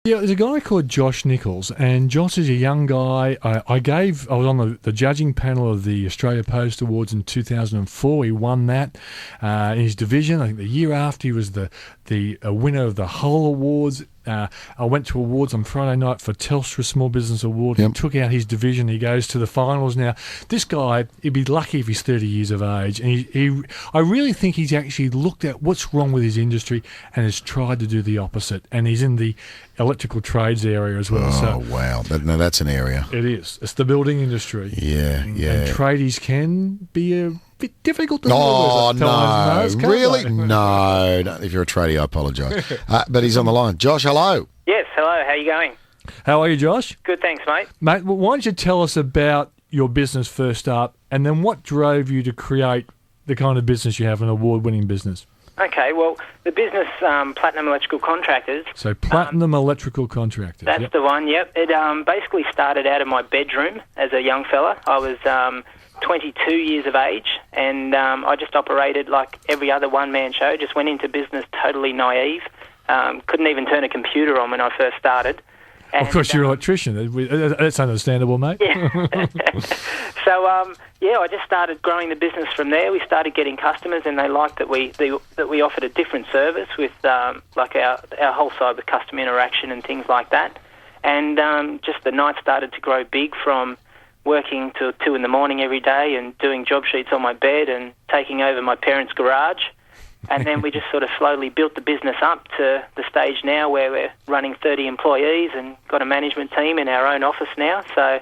Yeah, there's a guy called Josh Nichols, and Josh is a young guy. I was on the judging panel of the Australia Post Awards in 2004. He won that in his division. I think the year after he was the winner of the Hull Awards. I went to awards on Friday night for Telstra Small Business Award. Yep. He took out his division. He goes to the finals now. This guy, he'd be lucky if he's 30 years of age. And I really think he's actually looked at what's wrong with his industry and has tried to do the opposite. And he's in the electrical trades area as well. Oh, wow. That's an area. It is. It's the building industry. Yeah. And tradies can be a bit difficult to deal Oh, with. No. Really? No. If you're a tradie, I apologise. But he's on the line. Josh, hello. Yes, hello. How you going? How are you, Josh? Good, thanks, mate. Mate, well, why don't you tell us about your business first up, and then what drove you to create the kind of business you have, an award-winning business? Okay, well, the business Platinum Electrical Contractors. So Platinum Electrical Contractors. That's the one, yep. It basically started out of my bedroom as a young fella. I was 22 years of age, and I just operated like every other one-man show, just went into business totally naive. Couldn't even turn a computer on when I first started. And, of course, you're an electrician. That's understandable, mate. Yeah. So, I just started growing the business from there. We started getting customers, and they liked that we offered a different service with like our whole side with customer interaction and things like that. And just the night started to grow big from working till 2 a.m. every day and doing job sheets on my bed and taking over my parents' garage. And then we just sort of slowly built the business up to the stage now where we're running 30 employees and got a management team in our own office now. So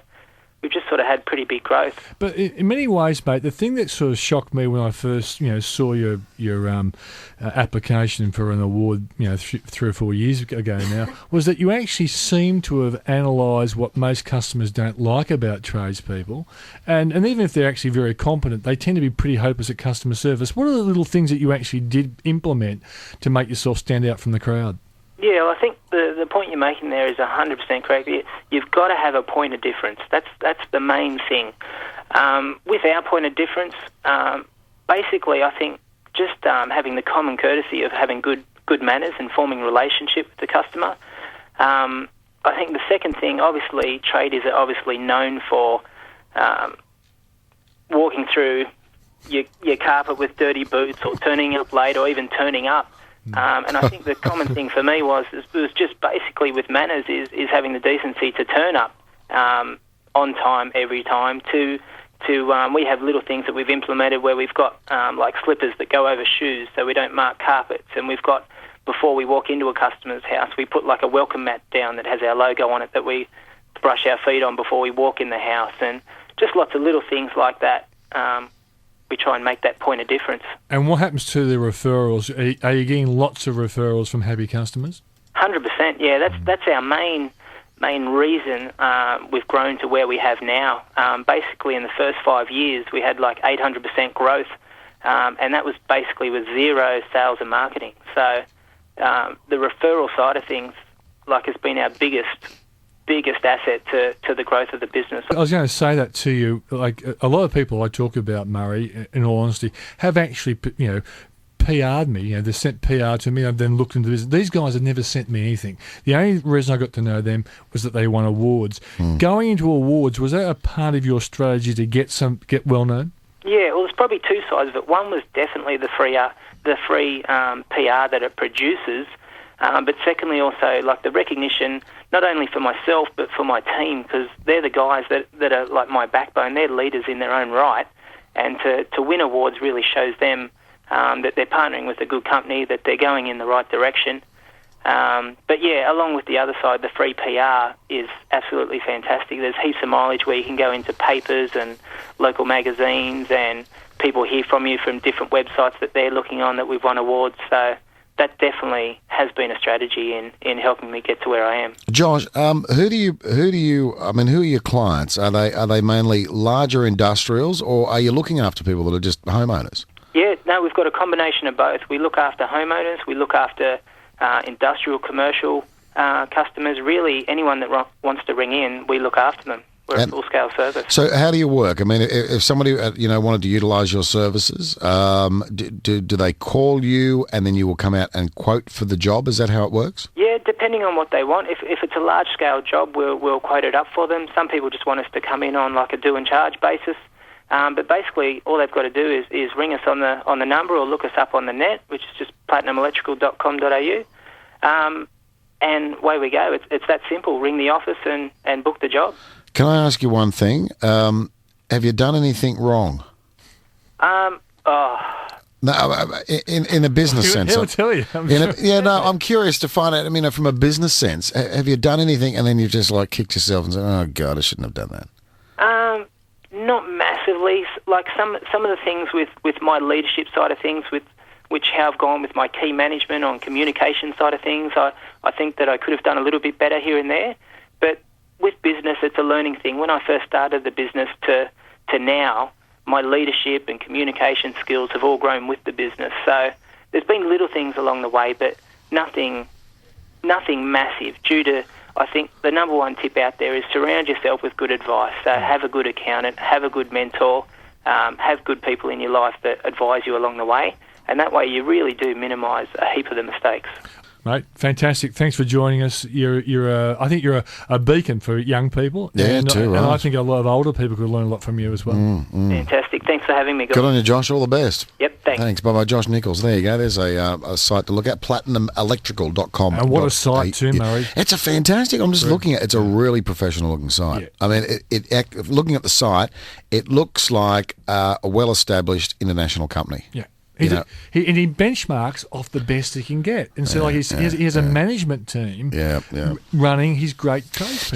we've just sort of had pretty big growth. But in many ways, mate, the thing that sort of shocked me when I first, saw your application for an award, 3 or 4 years ago now, was that you actually seem to have analysed what most customers don't like about tradespeople, and even if they're actually very competent, they tend to be pretty hopeless at customer service. What are the little things that you actually did implement to make yourself stand out from the crowd? Yeah, well, I think the point you're making there is 100% correct. You've got to have a point of difference. That's the main thing. With our point of difference, basically, I think just having the common courtesy of having good manners and forming a relationship with the customer. I think the second thing, obviously, tradies are obviously known for walking through your carpet with dirty boots or turning up late or even turning up. And I think the common thing for me was just basically with manners is having the decency to turn up on time every time. We have little things that we've implemented where we've got like slippers that go over shoes so we don't mark carpets, and we've got, before we walk into a customer's house, we put like a welcome mat down that has our logo on it that we brush our feet on before we walk in the house, and just lots of little things like that. We try and make that point of difference. And what happens to the referrals? Are you getting lots of referrals from happy customers? 100%, yeah. That's our main reason we've grown to where we have now. Basically, in the first 5 years, we had like 800% growth, and that was basically with zero sales and marketing. So the referral side of things has been our biggest asset to the growth of the business. I was going to say that to you. Like a lot of people I talk about, Murray, in all honesty, have actually, PR'd me. They sent PR to me. I've then looked into this. These guys have never sent me anything. The only reason I got to know them was that they won awards. Going into awards, was that a part of your strategy to get well known? Yeah, well, there's probably two sides of it. One was definitely the free PR that it produces. But secondly, also like the recognition, not only for myself but for my team, because they're the guys that are like my backbone. They're leaders in their own right, and to win awards really shows them that they're partnering with a good company, that they're going in the right direction. But yeah, along with the other side, the free PR is absolutely fantastic. There's heaps of mileage where you can go into papers and local magazines, and people hear from you from different websites that they're looking on that we've won awards. So that definitely has been a strategy in helping me get to where I am. Josh, who are your clients? Are they mainly larger industrials, or are you looking after people that are just homeowners? Yeah, no, we've got a combination of both. We look after homeowners, we look after industrial, commercial customers. Really, anyone that wants to ring in, we look after them. We're a full-scale service. So how do you work? I mean, if somebody wanted to utilise your services, do they call you and then you will come out and quote for the job? Is that how it works? Yeah, depending on what they want. If it's a large-scale job, we'll quote it up for them. Some people just want us to come in on like a do-and-charge basis. But basically, all they've got to do is ring us on the number or look us up on the net, which is just platinumelectrical.com.au. And away we go. It's that simple. Ring the office and book the job. Can I ask you one thing? Have you done anything wrong? No, in a business sense. He'll tell you. I'm curious to find out. I mean, from a business sense, have you done anything and then you've just like kicked yourself and said, "Oh God, I shouldn't have done that"? Not massively. Like some of the things with my leadership side of things, which how I've gone with my key management on communication side of things, I think that I could have done a little bit better here and there. But with business, it's a learning thing. When I first started the business to now, my leadership and communication skills have all grown with the business. So there's been little things along the way, but nothing massive due to, I think the number one tip out there is surround yourself with good advice. So have a good accountant, have a good mentor, have good people in your life that advise you along the way, and that way you really do minimise a heap of the mistakes. Mate, fantastic. Thanks for joining us. I think you're a beacon for young people. Yeah, and, too, right. And I think a lot of older people could learn a lot from you as well. Fantastic. Thanks for having me, guys. Good on you, Josh. All the best. Yep, thanks. Thanks. Bye-bye, Josh Nichols. There you go. There's a site to look at, platinumelectrical.com. And what a site too, Murray. It's a fantastic. I'm just looking at it. It's a really professional-looking site. Yeah. I mean, looking at the site, it looks like a well-established international company. Yeah. He benchmarks off the best he can get. And so he has a management team running his great trades.